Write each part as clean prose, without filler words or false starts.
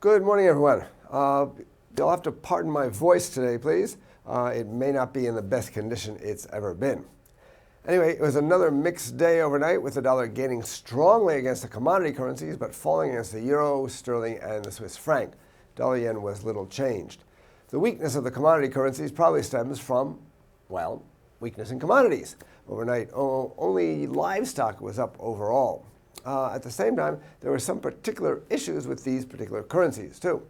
Good morning, everyone. You'll have to pardon my voice today, please. It may not be in the best condition it's ever been. Anyway, it was another mixed day overnight with the dollar gaining strongly against the commodity currencies but falling against the euro, sterling, and the Swiss franc. Dollar-yen was little changed. The weakness of the commodity currencies probably stems from, well, weakness in commodities. Overnight, only livestock was up overall. At the same time, there were some particular issues with these particular currencies, too.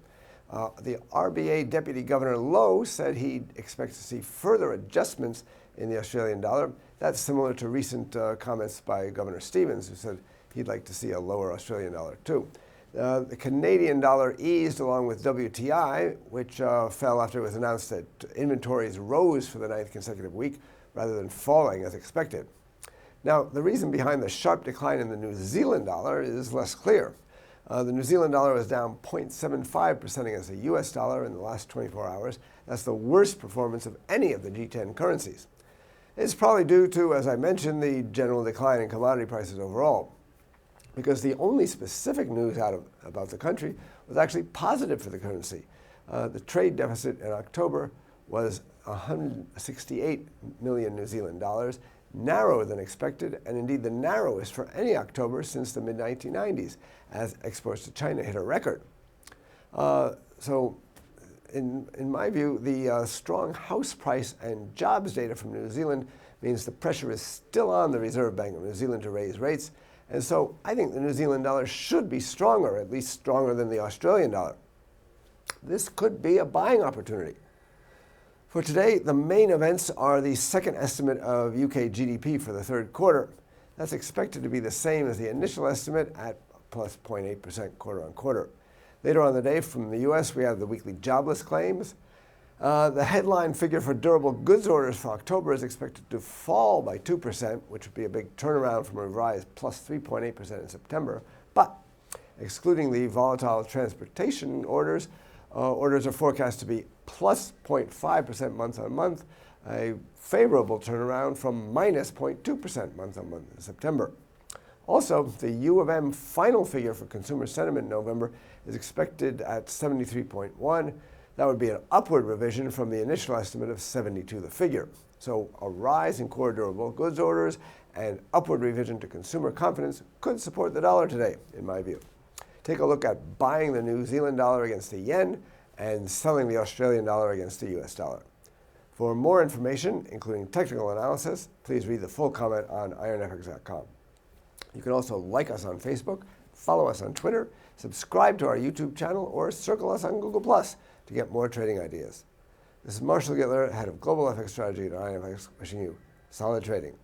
The RBA Deputy Governor Lowe said he expects to see further adjustments in the Australian dollar. That's similar to recent comments by Governor Stevens, who said he'd like to see a lower Australian dollar, too. The Canadian dollar eased along with WTI, which fell after it was announced that inventories rose for the 9th consecutive week rather than falling as expected. Now, the reason behind the sharp decline in the New Zealand dollar is less clear. The New Zealand dollar was down 0.75% against the US dollar in the last 24 hours. That's the worst performance of any of the G10 currencies. It's probably due to, as I mentioned, the general decline in commodity prices overall, because the only specific news about the country was actually positive for the currency. The trade deficit in October was 168 million New Zealand dollars, narrower than expected, and indeed the narrowest for any October since the mid-1990s, as exports to China hit a record. So in my view, the strong house price and jobs data from New Zealand means the pressure is still on the Reserve Bank of New Zealand to raise rates, and so I think the New Zealand dollar should be stronger, at least stronger than the Australian dollar. This could be a buying opportunity. For today, the main events are the second estimate of UK GDP for the third quarter. That's expected to be the same as the initial estimate at plus 0.8% quarter on quarter. Later on the day from the US, we have the weekly jobless claims. The headline figure for durable goods orders for October is expected to fall by 2%, which would be a big turnaround from a rise plus 3.8% in September. But excluding the volatile transportation orders, orders are forecast to be plus 0.5% month on month, a favorable turnaround from minus 0.2% month on month in September. Also, the U of M final figure for consumer sentiment in November is expected at 73.1. That would be an upward revision from the initial estimate of 72, the figure. So a rise in core durable goods orders and upward revision to consumer confidence could support the dollar today, in my view. Take a look at buying the New Zealand dollar against the yen and selling the Australian dollar against the US dollar. For more information, including technical analysis, please read the full comment on IronFX.com. You can also like us on Facebook, follow us on Twitter, subscribe to our YouTube channel, or circle us on Google+ to get more trading ideas. This is Marshall Gittler, head of Global FX Strategy at IronFX, wishing you solid trading.